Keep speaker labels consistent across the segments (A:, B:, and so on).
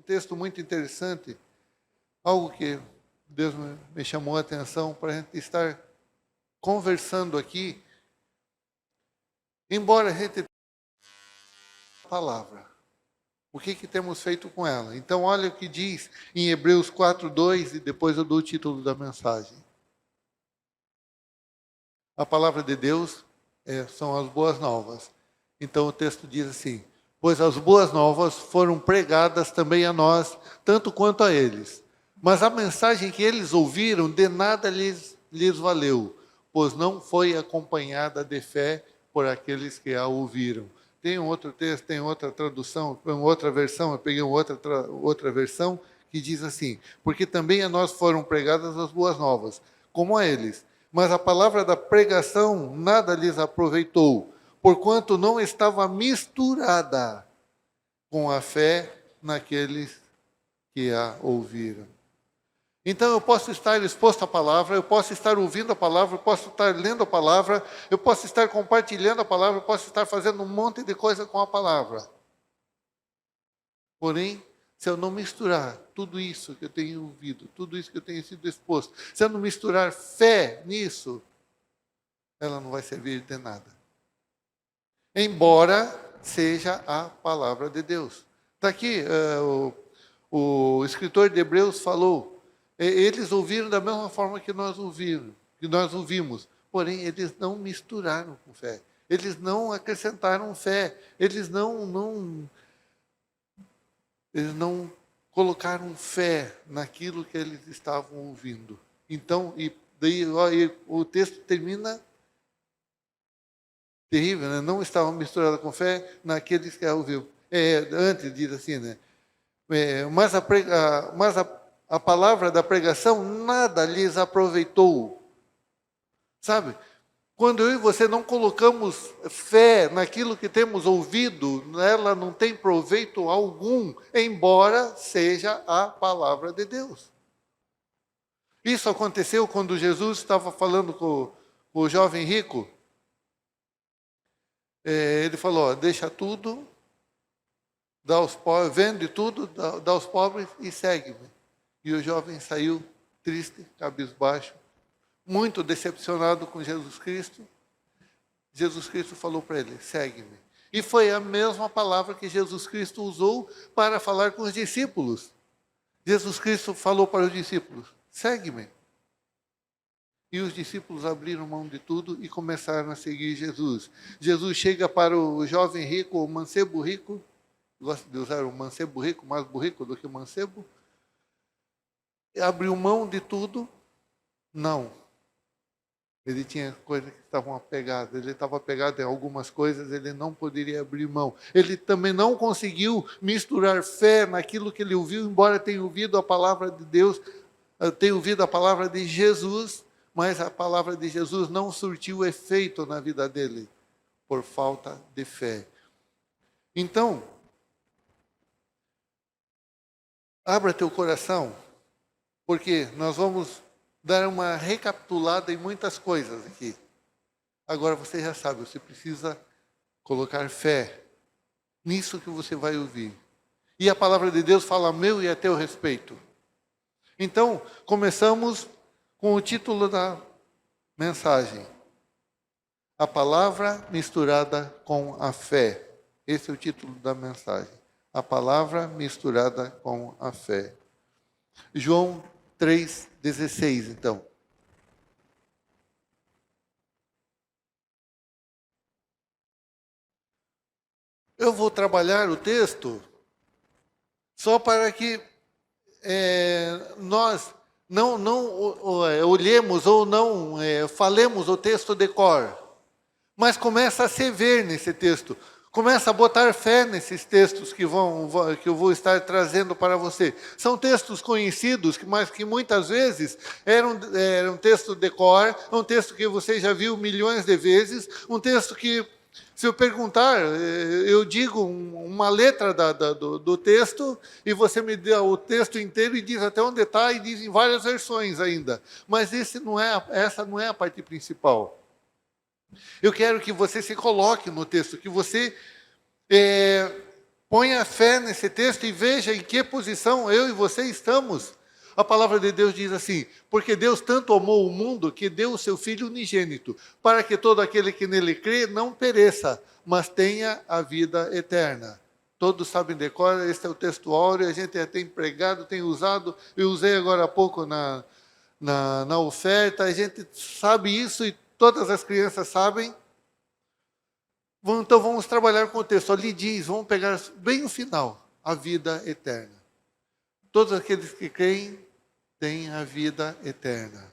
A: texto muito interessante, algo que Deus me chamou a atenção para a gente estar conversando aqui, embora a gente tenha a palavra. O que temos feito com ela? Então, olha o que diz em Hebreus 4:2, e depois eu dou o título da mensagem. A palavra de Deus são as boas novas. Então, o texto diz assim: pois as boas novas foram pregadas também a nós, tanto quanto a eles. Mas a mensagem que eles ouviram, de nada lhes valeu, pois não foi acompanhada de fé por aqueles que a ouviram. Tem um outro texto, tem outra tradução, outra versão, eu peguei outra versão, que diz assim: porque também a nós foram pregadas as boas novas, como a eles. Mas a palavra da pregação nada lhes aproveitou, porquanto não estava misturada com a fé naqueles que a ouviram. Então eu posso estar exposto à palavra, eu posso estar ouvindo a palavra, eu posso estar lendo a palavra, eu posso estar compartilhando a palavra, eu posso estar fazendo um monte de coisa com a palavra. Porém, se eu não misturar tudo isso que eu tenho ouvido, tudo isso que eu tenho sido exposto, se eu não misturar fé nisso, ela não vai servir de nada. Embora seja a palavra de Deus. Está aqui, o escritor de Hebreus falou, eles ouviram da mesma forma que nós ouvimos, porém eles não misturaram com fé, eles não acrescentaram fé, eles não colocaram fé naquilo que eles estavam ouvindo. Então, o texto termina terrível, né? Não estavam misturados com fé naqueles que a ouviram. Antes diz assim, né? Mas a palavra da pregação nada lhes aproveitou. Sabe? Quando eu e você não colocamos fé naquilo que temos ouvido, ela não tem proveito algum, embora seja a palavra de Deus. Isso aconteceu quando Jesus estava falando com o jovem rico. Ele falou, deixa tudo, dá aos pobres, vende tudo, dá aos pobres e segue-me. E o jovem saiu triste, cabisbaixo, muito decepcionado com Jesus Cristo. Jesus Cristo falou para ele, segue-me. E foi a mesma palavra que Jesus Cristo usou para falar com os discípulos. Jesus Cristo falou para os discípulos, segue-me. E os discípulos abriram mão de tudo e começaram a seguir Jesus. Jesus chega para o jovem rico, o mancebo rico, gosto de usar o mancebo rico, mais burrico do que o mancebo, abriu mão de tudo? Não. Ele tinha coisas que estavam apegadas, ele estava apegado em algumas coisas, ele não poderia abrir mão. Ele também não conseguiu misturar fé naquilo que ele ouviu, embora tenha ouvido a palavra de Deus, tenha ouvido a palavra de Jesus, mas a palavra de Jesus não surtiu efeito na vida dele, por falta de fé. Então, abra teu coração, porque nós vamos dar uma recapitulada em muitas coisas aqui. Agora você já sabe, você precisa colocar fé nisso que você vai ouvir. E a palavra de Deus fala a meu e a teu respeito. Então, começamos com o título da mensagem. A palavra misturada com a fé. Esse é o título da mensagem. A palavra misturada com a fé. João 3,16, então. Eu vou trabalhar o texto só para que nós não olhemos ou não falemos o texto de cor, mas começa a se ver nesse texto. Começa a botar fé nesses textos que eu vou estar trazendo para você. São textos conhecidos, mas que muitas vezes eram texto de cor, um texto que você já viu milhões de vezes, um texto que, se eu perguntar, eu digo uma letra do texto, e você me dá o texto inteiro e diz até onde está, e diz em várias versões ainda. Mas essa não é a parte principal. Eu quero que você se coloque no texto, que você Ponha fé nesse texto e veja em que posição eu e você estamos. A palavra de Deus diz assim: porque Deus tanto amou o mundo que deu o seu Filho unigênito, para que todo aquele que nele crê não pereça, mas tenha a vida eterna. Todos sabem de cor, esse é o texto áureo, a gente já tem pregado, tem usado, eu usei agora há pouco na oferta, a gente sabe isso e todas as crianças sabem. Então vamos trabalhar com o texto. Ali diz, vamos pegar bem o final, a vida eterna. Todos aqueles que creem têm a vida eterna.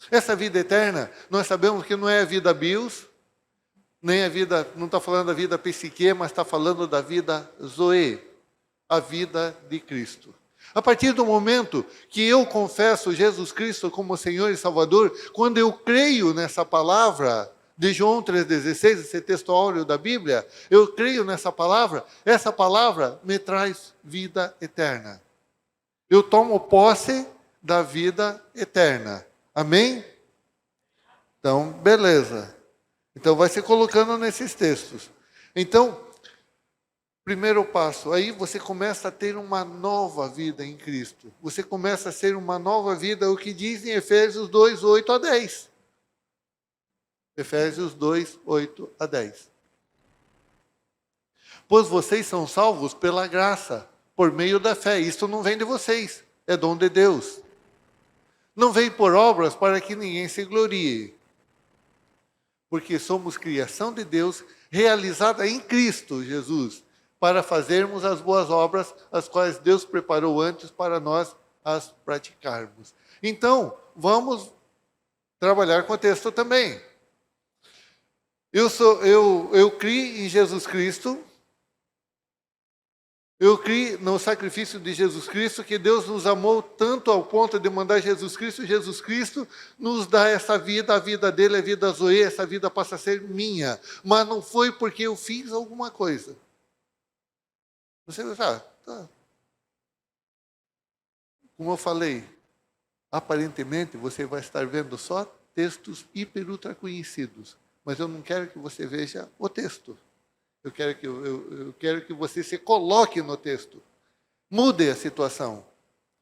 A: Essa vida eterna, nós sabemos que não é a vida bios, nem a vida, não está falando da vida psique, mas está falando da vida zoe, a vida de Cristo. A partir do momento que eu confesso Jesus Cristo como Senhor e Salvador, quando eu creio nessa palavra de João 3,16, esse texto áureo da Bíblia, eu creio nessa palavra, essa palavra me traz vida eterna. Eu tomo posse da vida eterna. Amém? Então, beleza. Então, vai se colocando nesses textos. Então, primeiro passo, aí você começa a ter uma nova vida em Cristo. Você começa a ser uma nova vida, o que diz em Efésios 2, 8 a 10. Efésios 2, 8 a 10. Pois vocês são salvos pela graça, por meio da fé. Isto não vem de vocês, é dom de Deus. Não vem por obras para que ninguém se glorie. Porque somos criação de Deus, realizada em Cristo Jesus, para fazermos as boas obras, as quais Deus preparou antes para nós as praticarmos. Então, vamos trabalhar com o texto também. Eu criei em Jesus Cristo. Eu criei no sacrifício de Jesus Cristo, que Deus nos amou tanto ao ponto de mandar Jesus Cristo nos dá essa vida, a vida dele é vida zoe, essa vida passa a ser minha. Mas não foi porque eu fiz alguma coisa. Você vai falar, tá. Como eu falei, aparentemente você vai estar vendo só textos hiper ultra conhecidos. Mas eu não quero que você veja o texto. Eu quero que você se coloque no texto. Mude a situação.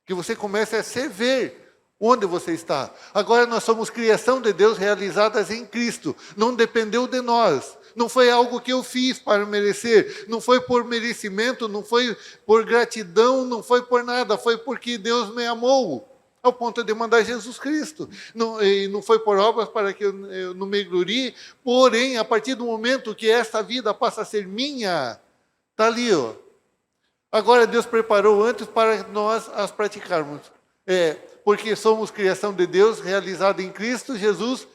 A: Que você comece a se ver onde você está. Agora nós somos criação de Deus realizadas em Cristo. Não dependeu de nós. Não foi algo que eu fiz para merecer. Não foi por merecimento, não foi por gratidão, não foi por nada. Foi porque Deus me amou. Ao ponto de mandar Jesus Cristo. E não foi por obras para que eu não me glorie, porém, a partir do momento que esta vida passa a ser minha, está ali, ó. Agora Deus preparou antes para nós as praticarmos. Porque somos criação de Deus, realizada em Cristo Jesus,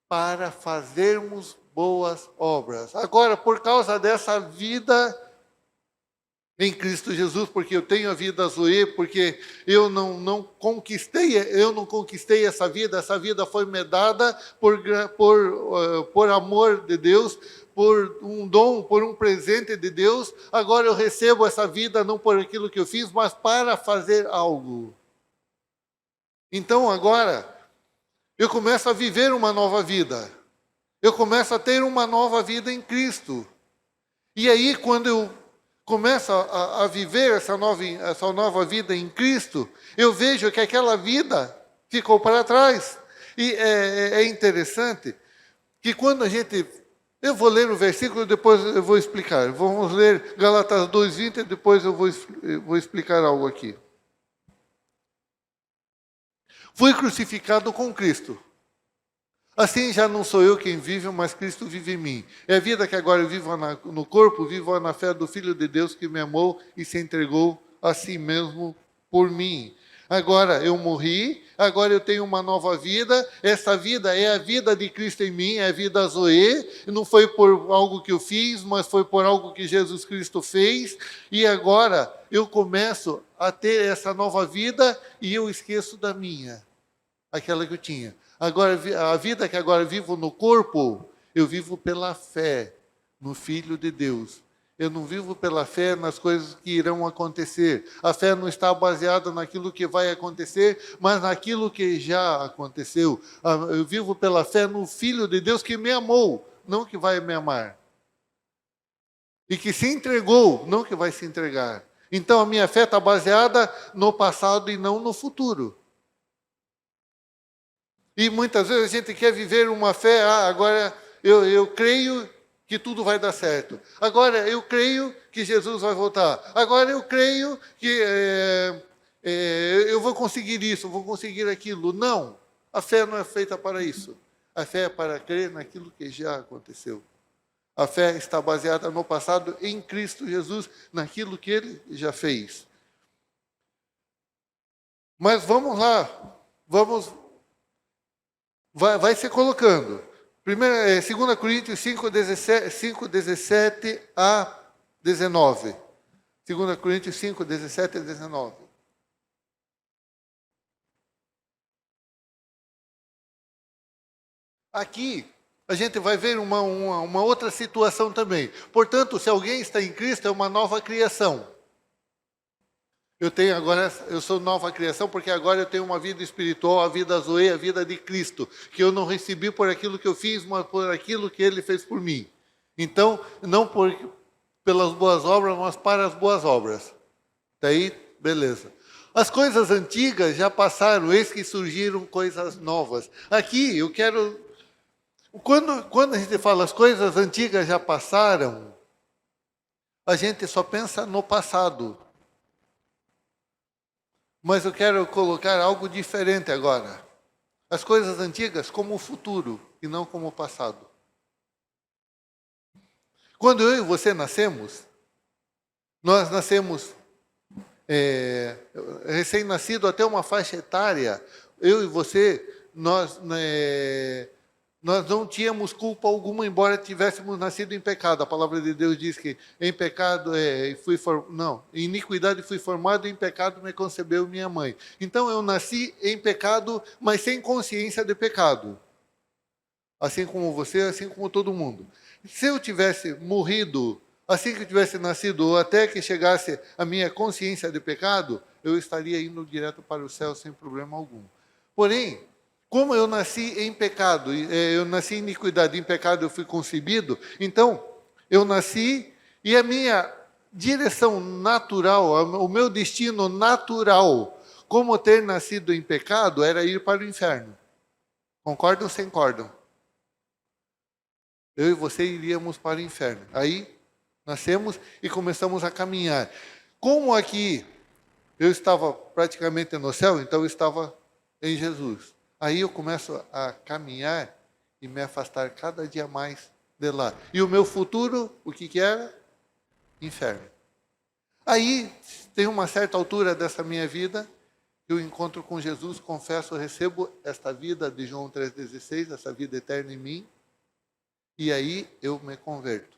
A: para fazermos boas obras. Agora, por causa dessa vida em Cristo Jesus, porque eu tenho a vida zoe, porque eu não conquistei essa vida foi me dada por amor de Deus, por um dom, por um presente de Deus. Agora eu recebo essa vida não por aquilo que eu fiz, mas para fazer algo. Então agora eu começo a viver uma nova vida. Eu começo a ter uma nova vida em Cristo. E aí quando eu começo a viver essa nova vida em Cristo, eu vejo que aquela vida ficou para trás. E é interessante que quando a gente... Eu vou ler o versículo, depois eu vou explicar. Vamos ler Gálatas 2:20 e depois eu vou explicar algo aqui. Fui crucificado com Cristo. Assim já não sou eu quem vive, mas Cristo vive em mim. É a vida que agora eu vivo no corpo, vivo na fé do Filho de Deus que me amou e se entregou a si mesmo por mim. Agora eu morri, agora eu tenho uma nova vida. Essa vida é a vida de Cristo em mim, é a vida zoe. Não foi por algo que eu fiz, mas foi por algo que Jesus Cristo fez. E agora eu começo a ter essa nova vida e eu esqueço da minha, aquela que eu tinha. Agora, a vida que agora vivo no corpo, eu vivo pela fé no Filho de Deus. Eu não vivo pela fé nas coisas que irão acontecer. A fé não está baseada naquilo que vai acontecer, mas naquilo que já aconteceu. Eu vivo pela fé no Filho de Deus que me amou, não que vai me amar. e que se entregou, não que vai se entregar. Então a minha fé está baseada no passado e não no futuro. E muitas vezes a gente quer viver uma fé, agora eu creio que tudo vai dar certo. Agora eu creio que Jesus vai voltar. Agora eu creio que eu vou conseguir isso, eu vou conseguir aquilo. Não, a fé não é feita para isso. A fé é para crer naquilo que já aconteceu. A fé está baseada no passado, em Cristo Jesus, naquilo que Ele já fez. Mas vamos lá, vai se colocando. 2 Coríntios 5, 17 a 19. 2 Coríntios 5, 17 a 19. Aqui, a gente vai ver uma outra situação também. Portanto, se alguém está em Cristo, é uma nova criação. Eu sou nova criação porque agora eu tenho uma vida espiritual, a vida zoe, a vida de Cristo, que eu não recebi por aquilo que eu fiz, mas por aquilo que Ele fez por mim. Então, não pelas boas obras, mas para as boas obras. Daí, beleza. As coisas antigas já passaram, eis que surgiram coisas novas. Aqui, eu quero... Quando a gente fala as coisas antigas já passaram, a gente só pensa no passado. Mas eu quero colocar algo diferente agora. As coisas antigas como o futuro e não como o passado. Quando eu e você nascemos, nós nascemos recém-nascido até uma faixa etária, eu e você, nós não tínhamos culpa alguma, embora tivéssemos nascido em pecado. A palavra de Deus diz que em pecado em iniquidade fui formado, em pecado me concebeu minha mãe. Então eu nasci em pecado, mas sem consciência de pecado. Assim como você, assim como todo mundo. Se eu tivesse morrido assim que eu tivesse nascido, ou até que chegasse a minha consciência de pecado, eu estaria indo direto para o céu sem problema algum. Porém, como eu nasci em pecado, eu nasci em iniquidade, em pecado eu fui concebido, então eu nasci e a minha direção natural, o meu destino natural, como ter nascido em pecado, era ir para o inferno. Concordam ou sem concordam? Eu e você iríamos para o inferno. Aí nascemos e começamos a caminhar. Como aqui eu estava praticamente no céu, então eu estava em Jesus. Aí eu começo a caminhar e me afastar cada dia mais de lá. E o meu futuro, o que era? Inferno. Aí, tem uma certa altura dessa minha vida, eu encontro com Jesus, confesso, recebo esta vida de João 3,16, essa vida eterna em mim, e aí eu me converto.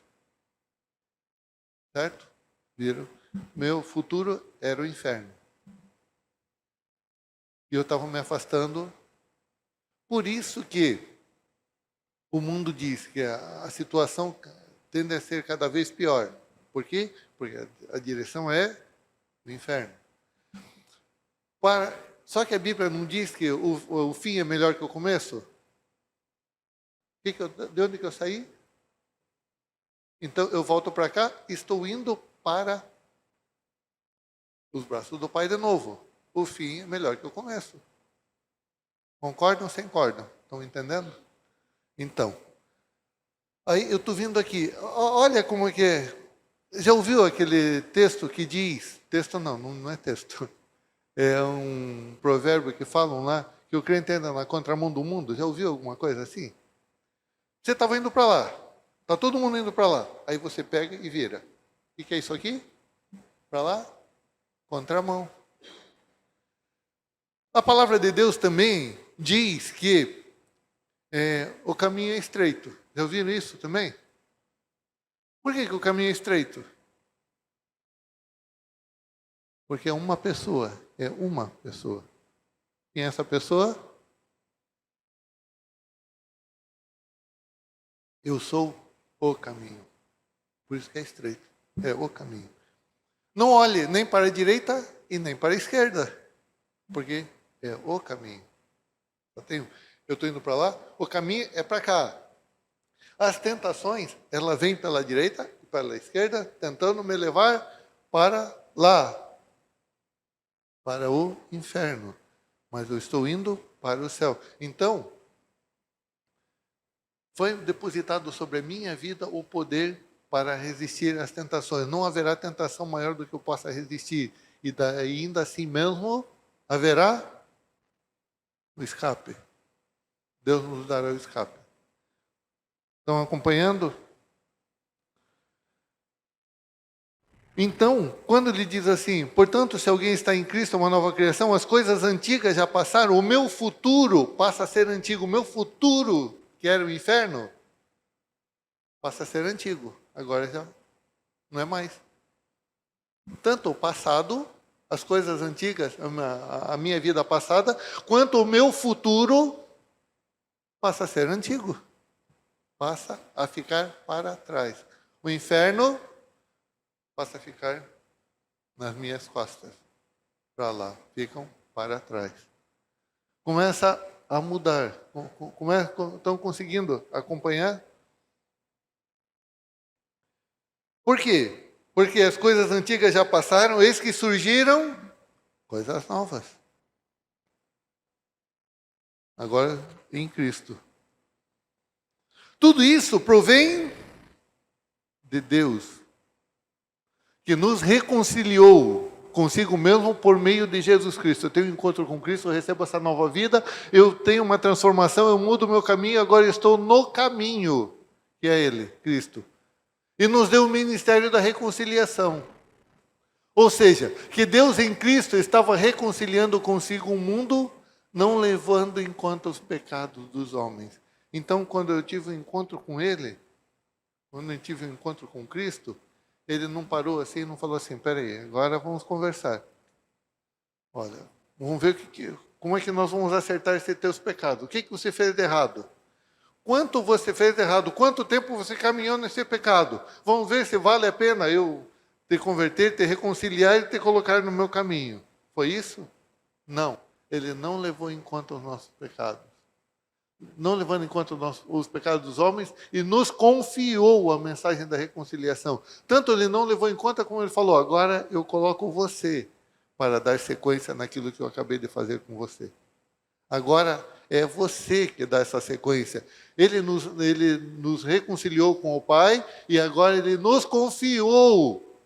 A: Certo? Viram? Meu futuro era o inferno. E eu estava me afastando. Por isso que o mundo diz que a situação tende a ser cada vez pior. Por quê? Porque a direção é o inferno. Só que a Bíblia não diz que o fim é melhor que o começo? De onde que eu saí? Então eu volto para cá, estou indo para os braços do Pai de novo. O fim é melhor que o começo. Concordam ou sem concordam? Estão entendendo? Então, aí eu estou vindo aqui. Olha como é que é. Já ouviu aquele texto que diz... Texto não é texto. É um provérbio que falam lá, que o crente anda na contramão do mundo. Já ouviu alguma coisa assim? Você estava indo para lá. Está todo mundo indo para lá. Aí você pega e vira. O que é isso aqui? Para lá? Contramão. A palavra de Deus também diz que o caminho é estreito. Já ouviram isso também? Por que o caminho é estreito? Porque é uma pessoa. É uma pessoa. Quem é essa pessoa? Eu sou o caminho. Por isso que é estreito. É o caminho. Não olhe nem para a direita e nem para a esquerda. Porque é o caminho. Eu estou indo para lá, o caminho é para cá. As tentações, elas vêm pela direita e pela esquerda, tentando me levar para lá, para o inferno. Mas eu estou indo para o céu. Então, foi depositado sobre a minha vida o poder para resistir às tentações. Não haverá tentação maior do que eu possa resistir. E ainda assim mesmo haverá o escape. Deus nos dará o escape. Estão acompanhando? Então, quando ele diz assim, portanto, se alguém está em Cristo, é uma nova criação, as coisas antigas já passaram, o meu futuro passa a ser antigo, o meu futuro, que era o inferno, passa a ser antigo. Agora já não é mais. Tanto o passado, as coisas antigas, a minha vida passada, quanto o meu futuro passa a ser antigo. Passa a ficar para trás. O inferno passa a ficar nas minhas costas. Para lá, ficam para trás. Começa a mudar. Estão conseguindo acompanhar? Por quê? Porque as coisas antigas já passaram, eis que surgiram coisas novas. Agora em Cristo. Tudo isso provém de Deus, que nos reconciliou consigo mesmo por meio de Jesus Cristo. Eu tenho um encontro com Cristo, eu recebo essa nova vida, eu tenho uma transformação, eu mudo o meu caminho, agora estou no caminho, que é Ele, Cristo. E nos deu o ministério da reconciliação. Ou seja, que Deus em Cristo estava reconciliando consigo o mundo, não levando em conta os pecados dos homens. Então, quando eu tive um encontro com Ele, quando eu tive um encontro com Cristo, Ele não parou assim e não falou assim, peraí, agora vamos conversar. Olha, vamos ver como é que nós vamos acertar esses teus pecados. O que você fez de errado? Quanto você fez de errado? Quanto tempo você caminhou nesse pecado? Vamos ver se vale a pena eu te converter, te reconciliar e te colocar no meu caminho. Foi isso? Não. Ele não levou em conta os nossos pecados. Não levando em conta os pecados dos homens e nos confiou a mensagem da reconciliação. Tanto ele não levou em conta como ele falou, agora eu coloco você para dar sequência naquilo que eu acabei de fazer com você. Agora é você que dá essa sequência. Ele nos reconciliou com o Pai e agora Ele nos confiou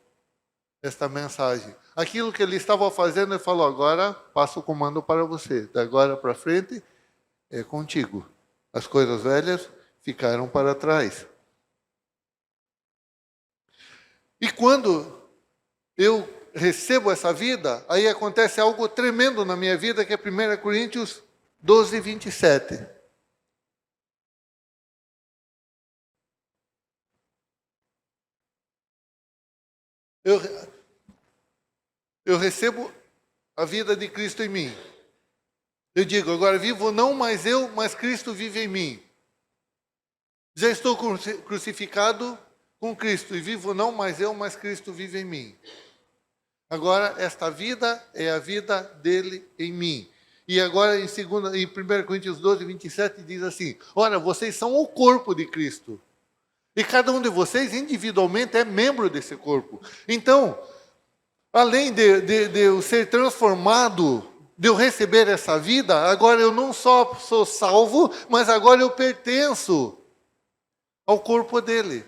A: esta mensagem. Aquilo que Ele estava fazendo, Ele falou, agora passo o comando para você. Da agora para frente é contigo. As coisas velhas ficaram para trás. E quando eu recebo essa vida, aí acontece algo tremendo na minha vida, que é 1 Coríntios 12, 27. Eu recebo a vida de Cristo em mim. Eu digo, agora vivo não mais eu, mas Cristo vive em mim. Já estou crucificado com Cristo, e vivo não mais eu, mas Cristo vive em mim. Agora, esta vida é a vida dele em mim. E agora, em 1 Coríntios 12, 27, diz assim, ora, vocês são o corpo de Cristo. E cada um de vocês, individualmente, é membro desse corpo. Então, além de eu ser transformado, de eu receber essa vida, agora eu não só sou salvo, mas agora eu pertenço ao corpo dele.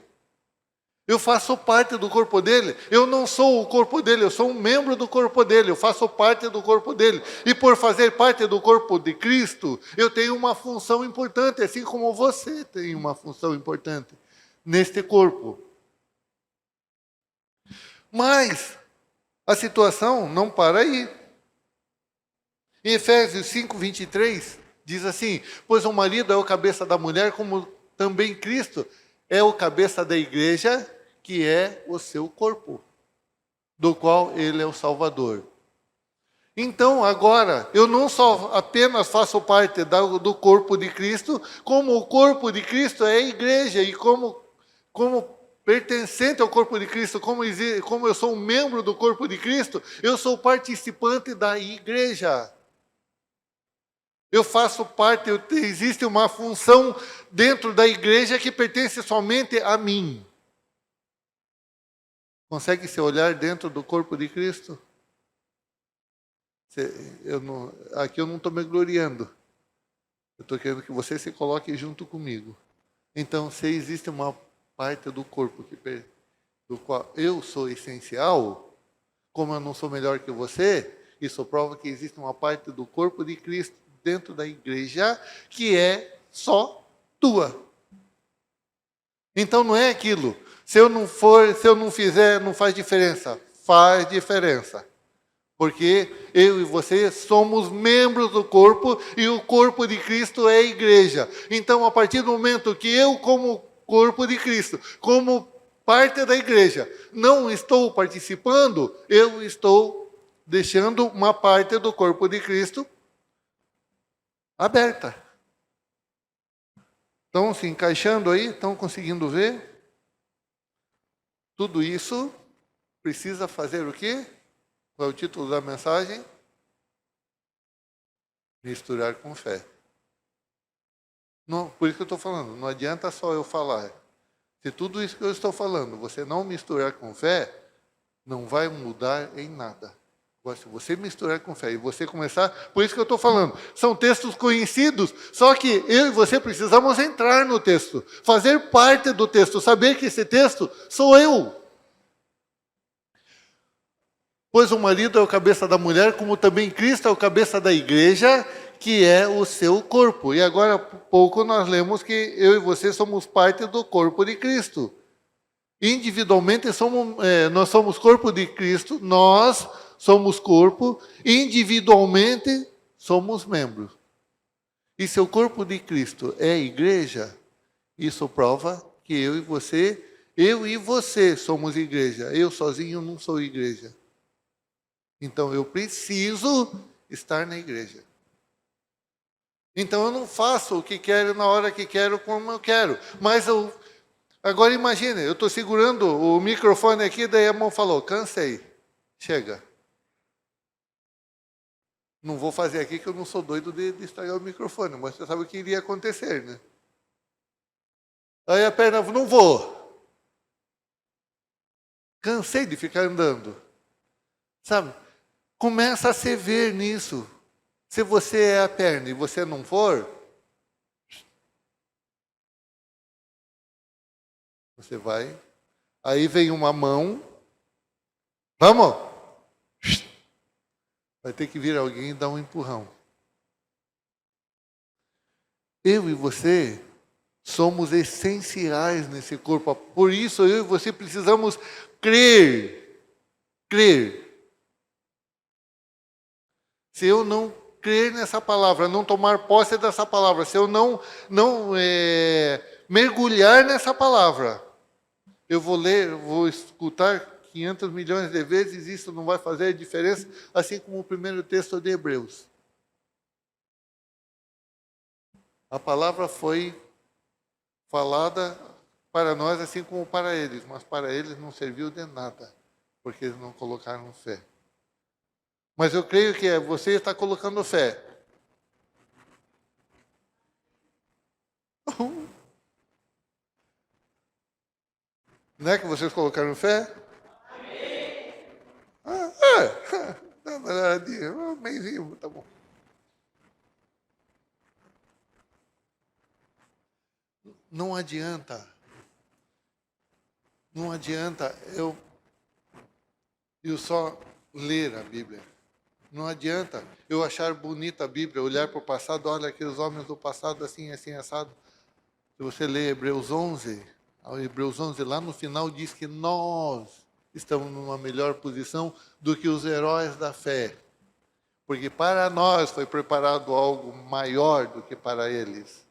A: Eu faço parte do corpo dele. Eu não sou o corpo dele, eu sou um membro do corpo dele. Eu faço parte do corpo dele. E por fazer parte do corpo de Cristo, eu tenho uma função importante, assim como você tem uma função importante neste corpo. Mas a situação não para aí. Em Efésios 5, 23, diz assim, pois o marido é o cabeça da mulher, como também Cristo é o cabeça da igreja, que é o seu corpo, do qual ele é o Salvador. Então, agora, eu não só apenas faço parte do corpo de Cristo, como o corpo de Cristo é a igreja, e como pertencente ao corpo de Cristo, como eu sou um membro do corpo de Cristo, eu sou participante da igreja. Eu faço parte, existe uma função dentro da igreja que pertence somente a mim. Consegue se olhar dentro do corpo de Cristo? Aqui eu não estou me gloriando. Eu estou querendo que você se coloque junto comigo. Então, se existe uma parte do corpo do qual eu sou essencial, como eu não sou melhor que você, isso prova que existe uma parte do corpo de Cristo dentro da igreja que é só tua. Então não é aquilo. Se eu não for, se eu não fizer, não faz diferença. Faz diferença. Porque eu e você somos membros do corpo e o corpo de Cristo é a igreja. Então, a partir do momento que eu, como corpo de Cristo, como parte da igreja, não estou participando, eu estou deixando uma parte do corpo de Cristo aberta. Estão se encaixando aí? Estão conseguindo ver? Tudo isso precisa fazer o quê? Qual é o título da mensagem? Misturar com fé. Não, por isso que eu estou falando, não adianta só eu falar. Se tudo isso que eu estou falando, você não misturar com fé, não vai mudar em nada. Agora, se você misturar com fé e você começar, por isso que eu estou falando, são textos conhecidos, só que eu e você precisamos entrar no texto, fazer parte do texto, saber que esse texto sou eu. Pois o marido é o cabeça da mulher, como também Cristo é o cabeça da igreja, que é o seu corpo. E agora há pouco nós lemos que eu e você somos parte do corpo de Cristo. Individualmente nós somos corpo de Cristo, nós somos corpo, individualmente somos membros. E se o corpo de Cristo é a igreja, isso prova que eu e você somos igreja. Eu sozinho não sou igreja. Então, eu preciso estar na igreja. Então, eu não faço o que quero na hora que quero, como eu quero. Mas agora imagine, eu estou segurando o microfone aqui, daí a mão falou, cansei, chega. Não vou fazer aqui que eu não sou doido de estragar o microfone, mas você sabe o que iria acontecer, né? Aí a perna, não vou. Cansei de ficar andando. Sabe? Começa a se ver nisso. Se você é a perna e você não for, você vai. Aí vem uma mão. Vamos! Vai ter que vir alguém e dar um empurrão. Eu e você somos essenciais nesse corpo. Por isso, eu e você precisamos crer. Crer. Se eu não crer nessa palavra, não tomar posse dessa palavra, se eu não mergulhar nessa palavra, eu vou ler, vou escutar 500 milhões de vezes, isso não vai fazer diferença, assim como o primeiro texto de Hebreus. A palavra foi falada para nós, assim como para eles, mas para eles não serviu de nada, porque eles não colocaram fé. Mas eu creio que você está colocando fé. Não é que vocês colocaram fé? Meizinho, tá bom. Não adianta. Não adianta eu só ler a Bíblia. Não adianta eu achar bonita a Bíblia, olhar para o passado, olha aqueles homens do passado assim, assim, assado. Se você ler Hebreus 11, lá no final diz que nós estamos numa melhor posição do que os heróis da fé. Porque para nós foi preparado algo maior do que para eles.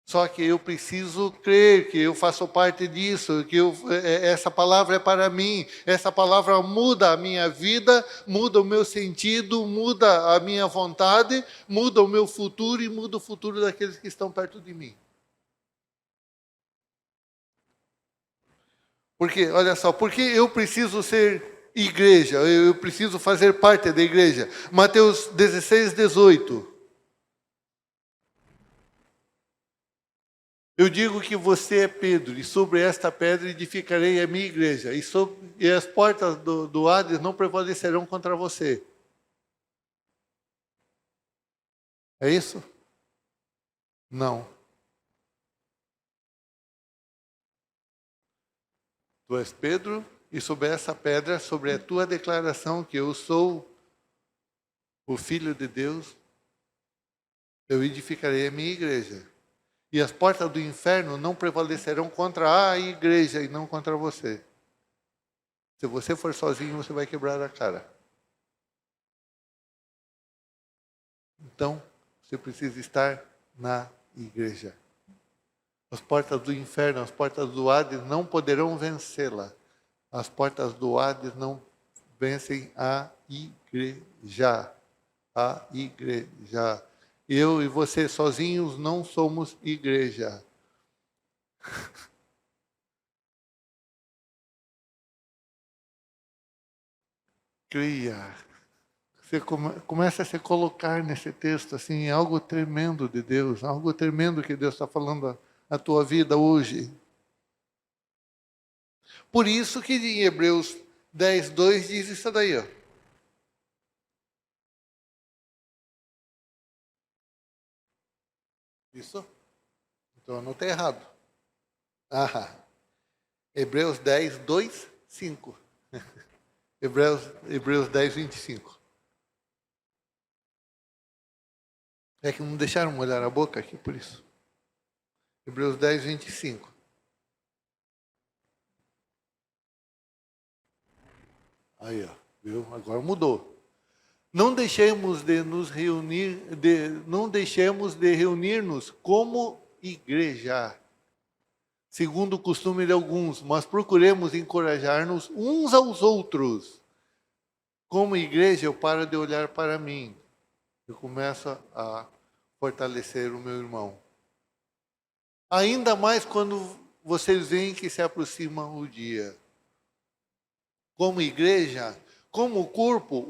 A: Só que eu preciso crer que eu faço parte disso, que essa palavra é para mim, essa palavra muda a minha vida, muda o meu sentido, muda a minha vontade, muda o meu futuro e muda o futuro daqueles que estão perto de mim. Porque, olha só, porque eu preciso ser igreja, eu preciso fazer parte da igreja. Mateus 16, 18. Eu digo que você é Pedro, e sobre esta pedra edificarei a minha igreja, e as portas do Hades não prevalecerão contra você. É isso? Não. Tu és Pedro, e sobre essa pedra, sobre a tua declaração que eu sou o Filho de Deus, eu edificarei a minha igreja. E as portas do inferno não prevalecerão contra a igreja e não contra você. Se você for sozinho, você vai quebrar a cara. Então, você precisa estar na igreja. As portas do inferno, as portas do Hades não poderão vencê-la. As portas do Hades não vencem a igreja. A igreja. Eu e você sozinhos não somos igreja. Cria. Você começa a se colocar nesse texto assim, algo tremendo de Deus, algo tremendo que Deus está falando a tua vida hoje. Por isso que em Hebreus 10, 2 diz isso daí, ó. Isso? Então eu anotei errado. Hebreus 10, 2, 5. Hebreus 10, 25. É que não deixaram molhar a boca aqui, por isso. Hebreus 10, 25. Aí, ó, viu? Agora mudou. Não deixemos de nos reunir, não deixemos de reunir-nos como igreja, segundo o costume de alguns, mas procuremos encorajar-nos uns aos outros. Como igreja, eu paro de olhar para mim. Eu começo a fortalecer o meu irmão. Ainda mais quando vocês veem que se aproxima o dia. Como igreja, como corpo,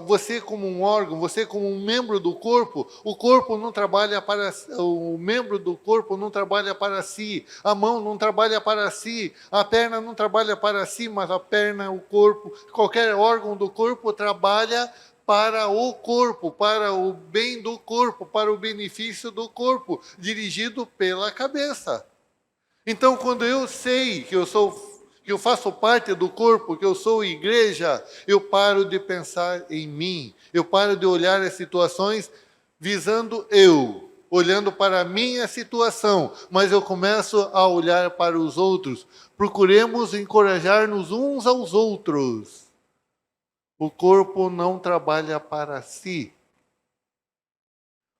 A: você como um órgão, você como um membro do corpo, o corpo não trabalha para o membro do corpo não trabalha para si, a mão não trabalha para si, a perna não trabalha para si, mas a perna, o corpo, qualquer órgão do corpo trabalha para o corpo, para o bem do corpo, para o benefício do corpo, dirigido pela cabeça. Então, quando eu sei que eu faço parte do corpo, que eu sou igreja, eu paro de pensar em mim, eu paro de olhar as situações visando eu, olhando para a minha situação, mas eu começo a olhar para os outros. Procuremos encorajar-nos uns aos outros. O corpo não trabalha para si.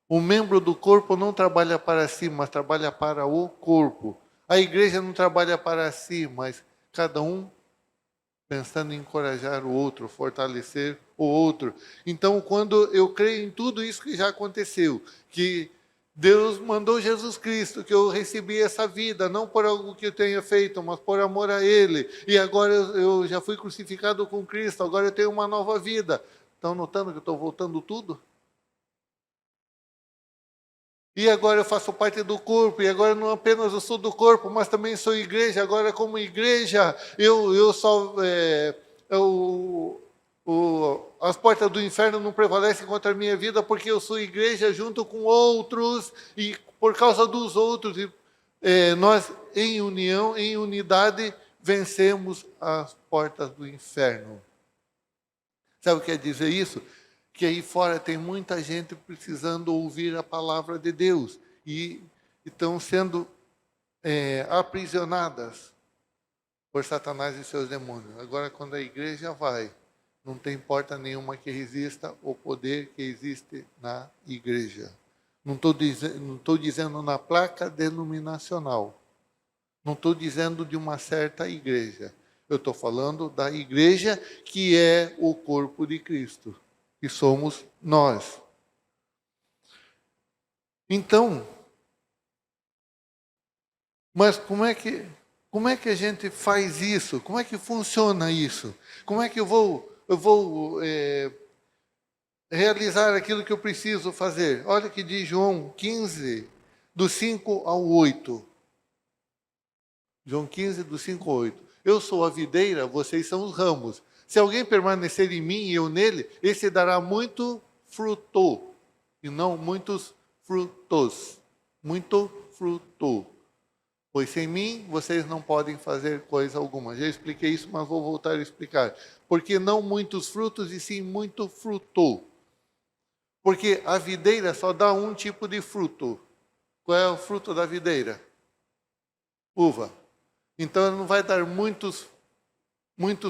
A: O membro do corpo não trabalha para si, mas trabalha para o corpo. A igreja não trabalha para si, mas cada um pensando em encorajar o outro, fortalecer o outro. Então, quando eu creio em tudo isso que já aconteceu, que Deus mandou Jesus Cristo, que eu recebi essa vida, não por algo que eu tenha feito, mas por amor a Ele. E agora eu já fui crucificado com Cristo, agora eu tenho uma nova vida. Estão notando que eu estou voltando tudo? E agora eu faço parte do corpo, e agora não apenas eu sou do corpo, mas também sou igreja. Agora, como igreja, as portas do inferno não prevalecem contra a minha vida, porque eu sou igreja junto com outros, e por causa dos outros, nós, em união, em unidade, vencemos as portas do inferno. Sabe o que quer dizer isso? Que aí fora tem muita gente precisando ouvir a palavra de Deus e estão sendo aprisionadas por Satanás e seus demônios. Agora, quando a igreja vai, não tem porta nenhuma que resista o poder que existe na igreja. Não estou dizendo na placa denominacional. Não estou dizendo de uma certa igreja. Eu estou falando da igreja que é o corpo de Cristo. Que somos nós. Então, mas como é que a gente faz isso? Como é que funciona isso? Como é que eu vou realizar aquilo que eu preciso fazer? Olha que diz João 15, do 5 ao 8. João 15, do 5 ao 8. Eu sou a videira, vocês são os ramos. Se alguém permanecer em mim e eu nele, esse dará muito fruto, e não muitos frutos. Muito fruto. Pois sem mim, vocês não podem fazer coisa alguma. Já expliquei isso, mas vou voltar a explicar. Porque não muitos frutos, e sim muito fruto. Porque a videira só dá um tipo de fruto. Qual é o fruto da videira? Uva. Então, ela não vai dar muitos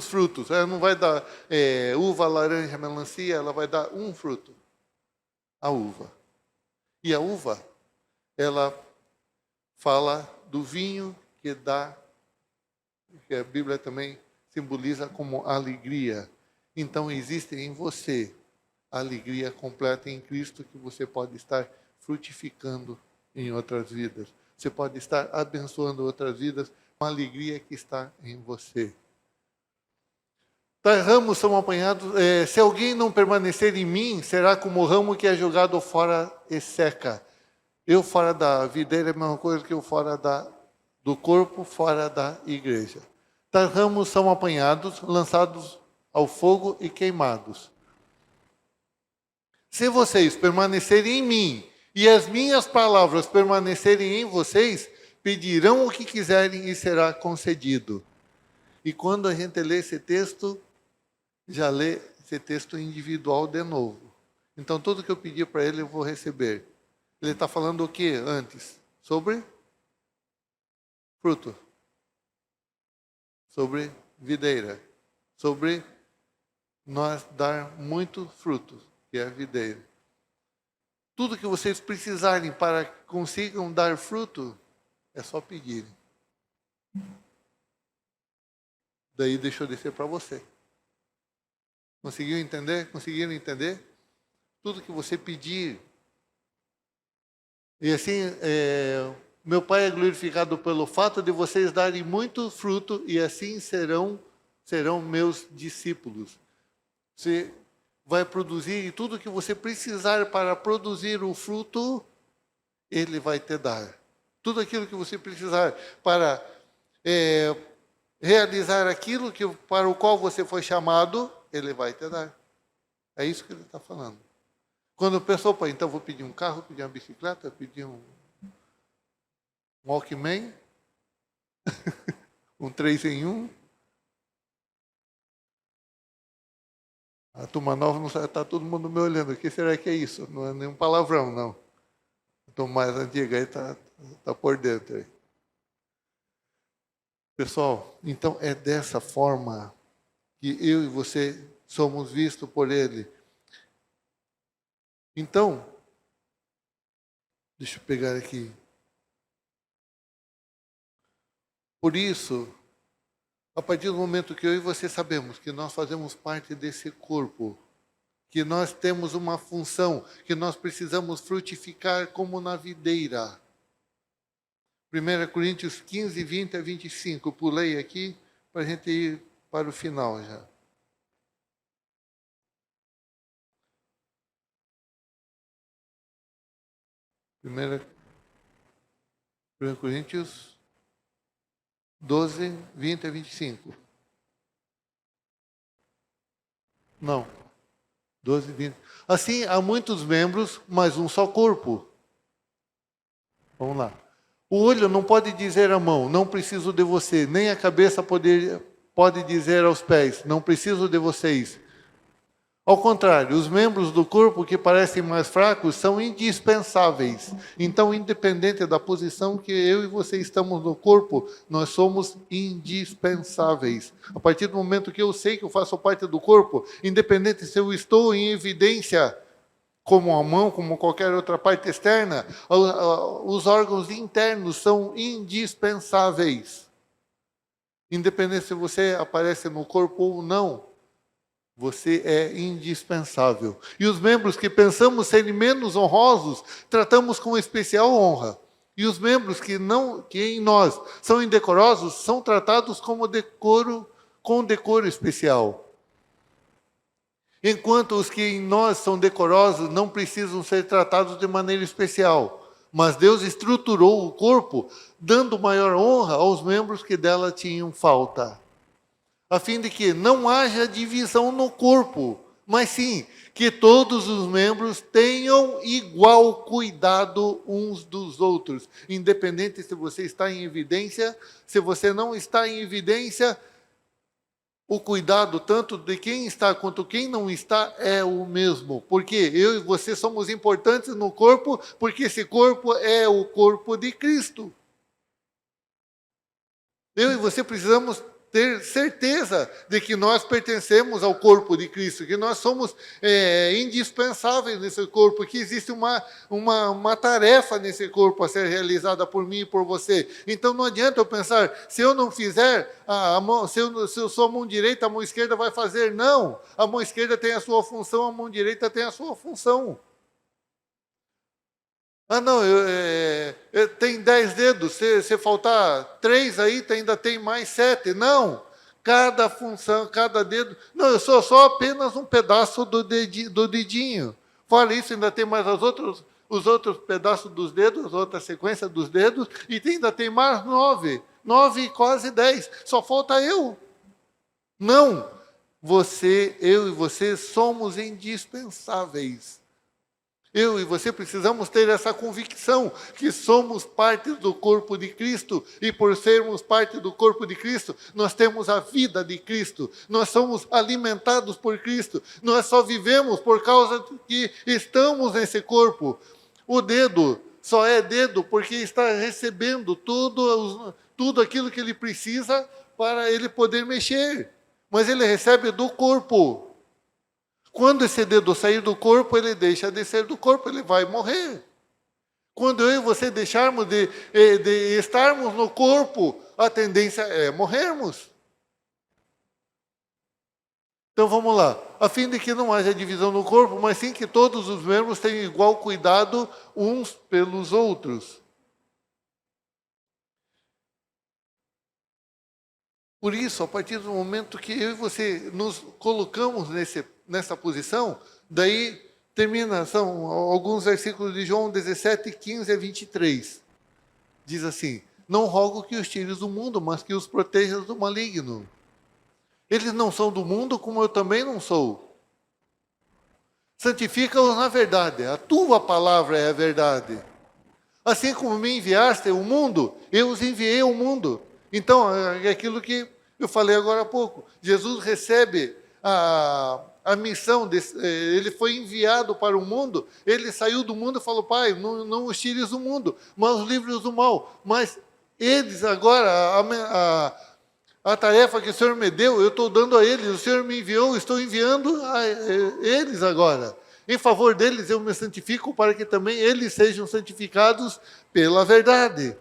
A: frutos. Ela não vai dar uva, laranja, melancia. Ela vai dar um fruto. A uva. E a uva, ela fala do vinho que dá, que a Bíblia também simboliza como alegria. Então, existe em você a alegria completa em Cristo, que você pode estar frutificando em outras vidas. Você pode estar abençoando outras vidas com a alegria que está em você. Tais ramos são apanhados. Se alguém não permanecer em mim, será como o ramo que é jogado fora e seca. Eu fora da videira é a mesma coisa que eu fora do corpo, fora da igreja. Tais ramos são apanhados, lançados ao fogo e queimados. Se vocês permanecerem em mim e as minhas palavras permanecerem em vocês, pedirão o que quiserem e será concedido. E quando a gente lê esse texto, já lê esse texto individual de novo. Então, tudo que eu pedir para ele, eu vou receber. Ele está falando o que antes? Sobre fruto. Sobre videira. Sobre nós dar muito fruto, que é a videira. Tudo que vocês precisarem para que consigam dar fruto, é só pedirem. Daí deixa eu descer para você. Conseguiu entender? Conseguiram entender? Tudo que você pedir. E assim, meu Pai é glorificado pelo fato de vocês darem muito fruto, e assim serão meus discípulos. Você vai produzir, e tudo que você precisar para produzir o fruto, Ele vai te dar. Tudo aquilo que você precisar para realizar aquilo para o qual você foi chamado, Ele vai te dar. É isso que Ele está falando. Quando pensou, então vou pedir um carro, pedir uma bicicleta, pedir um Walkman, um 3 em 1. A turma nova não sabe, está todo mundo me olhando. O que será que é isso? Não é nenhum palavrão, não. A turma mais antiga aí está por dentro. Aí. Pessoal, então é dessa forma que eu e você somos vistos por Ele. Então, deixa eu pegar aqui. Por isso, a partir do momento que eu e você sabemos que nós fazemos parte desse corpo, que nós temos uma função, que nós precisamos frutificar como na videira. 1 Coríntios 15, 20 a 25. Pulei aqui para a gente ir para o final já. 1 Coríntios 12, 20 a 25. Não. 12, 20. Assim, há muitos membros, mas um só corpo. Vamos lá. O olho não pode dizer à mão, não preciso de você. Nem a cabeça pode dizer aos pés, não preciso de vocês. Ao contrário, os membros do corpo que parecem mais fracos são indispensáveis. Então, independente da posição que eu e você estamos no corpo, nós somos indispensáveis. A partir do momento que eu sei que eu faço parte do corpo, independente se eu estou em evidência, como a mão, como qualquer outra parte externa, os órgãos internos são indispensáveis. Independente se você aparece no corpo ou não, você é indispensável. E os membros que pensamos serem menos honrosos, tratamos com especial honra. E os membros que em nós são indecorosos, são tratados com decoro especial. Enquanto os que em nós são decorosos não precisam ser tratados de maneira especial. mas Deus estruturou o corpo, dando maior honra aos membros que dela tinham falta, a fim de que não haja divisão no corpo, mas sim que todos os membros tenham igual cuidado uns dos outros, independente se você está em evidência, se você não está em evidência, o cuidado tanto de quem está quanto quem não está é o mesmo. Porque eu e você somos importantes no corpo, porque esse corpo é o corpo de Cristo. Eu e você precisamos ter certeza de que nós pertencemos ao corpo de Cristo, que nós somos indispensáveis nesse corpo, que existe uma tarefa nesse corpo a ser realizada por mim e por você. Então não adianta eu pensar, se eu não fizer, se eu sou a mão direita, a mão esquerda vai fazer. Não, a mão esquerda tem a sua função, a mão direita tem a sua função. Não, tem 10 dedos, se faltar 3 aí, ainda tem mais 7. Não, cada função, cada dedo. Não, eu sou só apenas um pedaço do dedinho. Fora isso, ainda tem mais os outros pedaços dos dedos, outra sequência dos dedos, e ainda tem mais 9. 9 e quase 10. Só falta eu. Não, eu e você somos indispensáveis. Eu e você precisamos ter essa convicção que somos parte do corpo de Cristo e por sermos parte do corpo de Cristo, nós temos a vida de Cristo, nós somos alimentados por Cristo, nós só vivemos por causa de que estamos nesse corpo. O dedo só é dedo porque está recebendo tudo aquilo que ele precisa para ele poder mexer, mas ele recebe do corpo. Quando esse dedo sair do corpo, ele deixa de ser do corpo, ele vai morrer. Quando eu e você deixarmos de estarmos no corpo, a tendência é morrermos. Então vamos lá. A fim de que não haja divisão no corpo, mas sim que todos os membros tenham igual cuidado uns pelos outros. Por isso, a partir do momento que eu e você nos colocamos nessa posição, daí são alguns versículos de João 17, 15 a 23. Diz assim, não rogo que os tires do mundo, mas que os protejas do maligno. Eles não são do mundo, como eu também não sou. Santifica-os na verdade, a tua palavra é a verdade. Assim como me enviaste o mundo, eu os enviei ao mundo. Então, é aquilo que eu falei agora há pouco. Jesus recebe a missão, ele foi enviado para o mundo, ele saiu do mundo e falou, Pai, não os tires do mundo, mas os livres do mal. Mas eles agora, a tarefa que o Senhor me deu, eu estou dando a eles, o Senhor me enviou, estou enviando a eles agora. Em favor deles eu me santifico para que também eles sejam santificados pela verdade.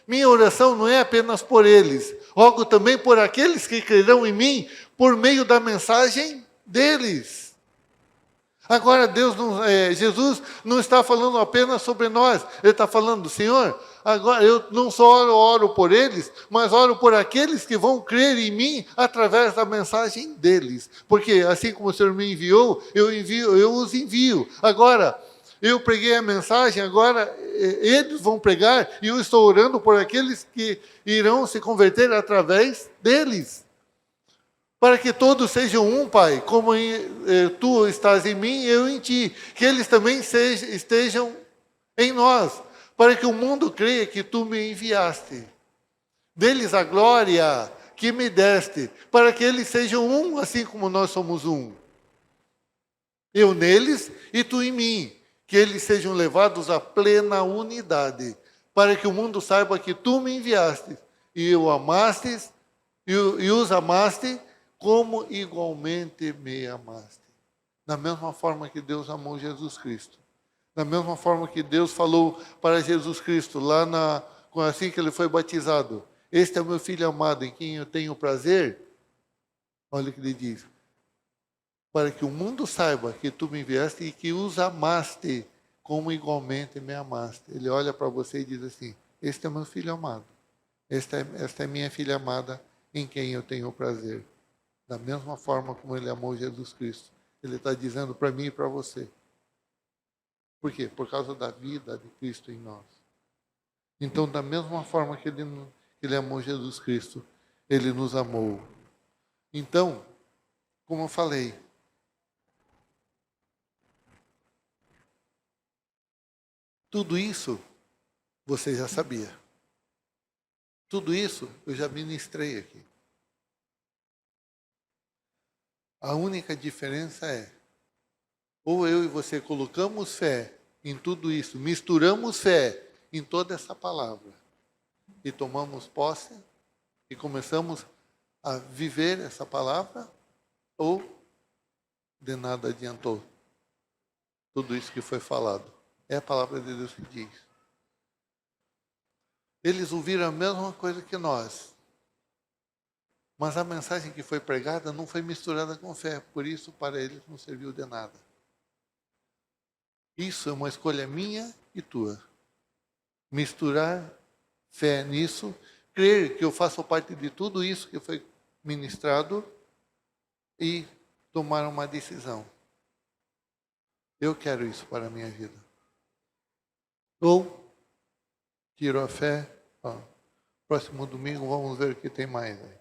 A: Minha oração não é apenas por eles, rogo também por aqueles que crerão em mim por meio da mensagem deles. Agora Jesus não está falando apenas sobre nós, ele está falando, Senhor, agora eu não só oro por eles, mas oro por aqueles que vão crer em mim através da mensagem deles. Porque assim como o Senhor me enviou, eu os envio. Agora, eu preguei a mensagem, agora eles vão pregar, e eu estou orando por aqueles que irão se converter através deles. Para que todos sejam um, Pai, como tu estás em mim e eu em ti, que eles também estejam em nós, para que o mundo creia que tu me enviaste. Deles a glória que me deste, para que eles sejam um, assim como nós somos um. Eu neles e tu em mim, que eles sejam levados à plena unidade, para que o mundo saiba que tu me enviaste, e eu amaste, e os amaste, como igualmente me amaste. Da mesma forma que Deus amou Jesus Cristo. Da mesma forma que Deus falou para Jesus Cristo, assim que ele foi batizado. Este é o meu filho amado, em quem eu tenho prazer. Olha o que ele diz. Para que o mundo saiba que tu me enviaste e que os amaste, como igualmente me amaste. Ele olha para você e diz assim, este é o meu filho amado. Esta é minha filha amada, em quem eu tenho prazer. Da mesma forma como ele amou Jesus Cristo. Ele está dizendo para mim e para você. Por quê? Por causa da vida de Cristo em nós. Então, da mesma forma que ele amou Jesus Cristo, ele nos amou. Então, como eu falei, tudo isso você já sabia. Tudo isso eu já ministrei aqui. A única diferença é, ou eu e você colocamos fé em tudo isso, misturamos fé em toda essa palavra e tomamos posse e começamos a viver essa palavra, ou de nada adiantou tudo isso que foi falado. É a palavra de Deus que diz. Eles ouviram a mesma coisa que nós, mas a mensagem que foi pregada não foi misturada com fé, por isso para eles não serviu de nada. Isso é uma escolha minha e tua. Misturar fé nisso, crer que eu faço parte de tudo isso que foi ministrado e tomar uma decisão. Eu quero isso para a minha vida. Ou tiro a fé. Próximo domingo vamos ver o que tem mais aí.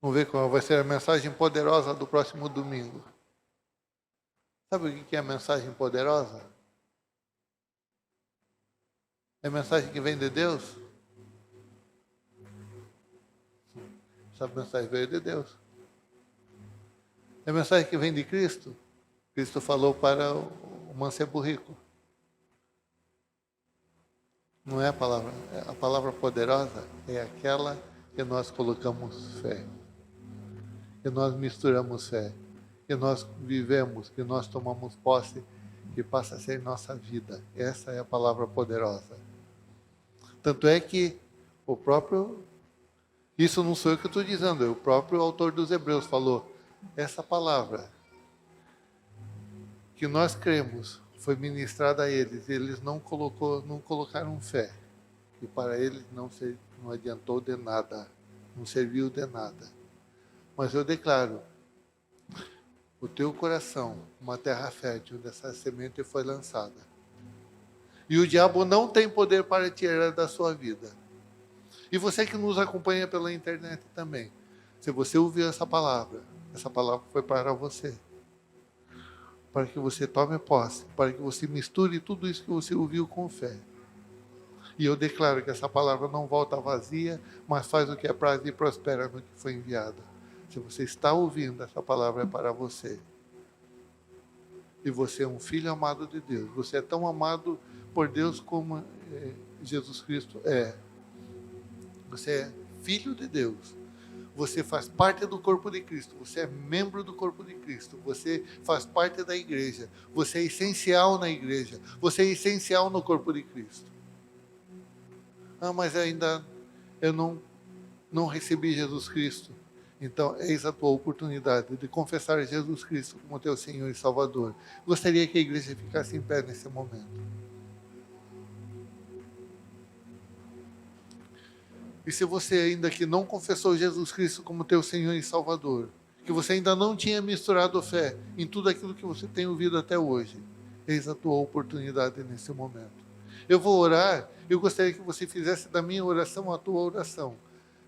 A: Vamos ver qual vai ser a mensagem poderosa do próximo domingo. Sabe o que é a mensagem poderosa? É a mensagem que vem de Deus? Essa mensagem veio de Deus. É a mensagem que vem de Cristo? Cristo falou para o mancebo rico. Não é a palavra poderosa é aquela que nós colocamos fé, que nós misturamos fé, que nós vivemos, que nós tomamos posse, que passa a ser nossa vida. Essa é a palavra poderosa. Tanto é que o próprio, isso não sou eu que estou dizendo, é o próprio autor dos Hebreus falou, essa palavra que nós cremos foi ministrada a eles não colocaram fé. E para eles não adiantou de nada, não serviu de nada. Mas eu declaro, o teu coração, uma terra fértil, onde essa semente foi lançada. E o diabo não tem poder para tirar da sua vida. E você que nos acompanha pela internet também, se você ouviu essa palavra foi para você. Para que você tome posse, para que você misture tudo isso que você ouviu com fé. E eu declaro que essa palavra não volta vazia, mas faz o que é prazo e prospera no que foi enviada. Se você está ouvindo, essa palavra é para você. E você é um filho amado de Deus. Você é tão amado por Deus como Jesus Cristo é. Você é filho de Deus. Você faz parte do corpo de Cristo. Você é membro do corpo de Cristo. Você faz parte da igreja. Você é essencial na igreja. Você é essencial no corpo de Cristo. Mas ainda eu não recebi Jesus Cristo. Então, eis a tua oportunidade de confessar Jesus Cristo como teu Senhor e Salvador. Gostaria que a igreja ficasse em pé nesse momento. E se você ainda que não confessou Jesus Cristo como teu Senhor e Salvador, que você ainda não tinha misturado fé em tudo aquilo que você tem ouvido até hoje, eis a tua oportunidade nesse momento. Eu vou orar, eu gostaria que você fizesse da minha oração a tua oração.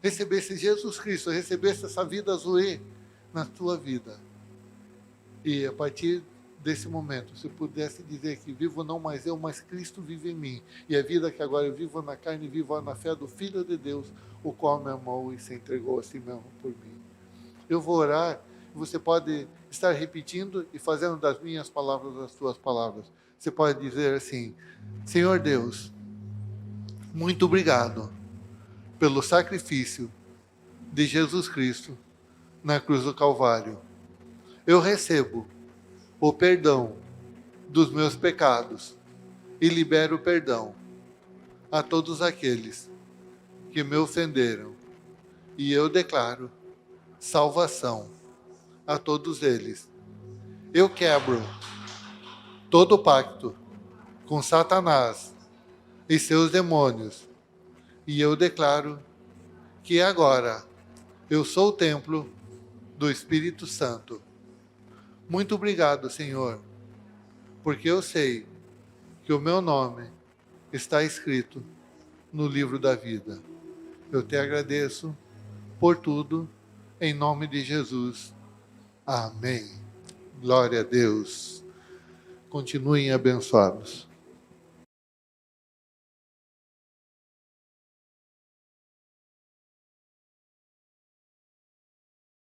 A: Recebesse Jesus Cristo, recebesse essa vida zoe na tua vida. E a partir desse momento, se pudesse dizer que vivo não mais eu, mas Cristo vive em mim. E a vida que agora eu vivo na carne, vivo na fé do Filho de Deus, o qual me amou e se entregou a si mesmo por mim. Eu vou orar, você pode estar repetindo e fazendo das minhas palavras as suas palavras. Você pode dizer assim, Senhor Deus, muito obrigado pelo sacrifício de Jesus Cristo na cruz do Calvário. Eu recebo o perdão dos meus pecados e libero perdão a todos aqueles que me ofenderam. E eu declaro salvação a todos eles. Eu quebro todo pacto com Satanás e seus demônios. E eu declaro que agora eu sou o templo do Espírito Santo. Muito obrigado, Senhor, porque eu sei que o meu nome está escrito no livro da vida. Eu te agradeço por tudo, em nome de Jesus. Amém. Glória a Deus. Continuem abençoados.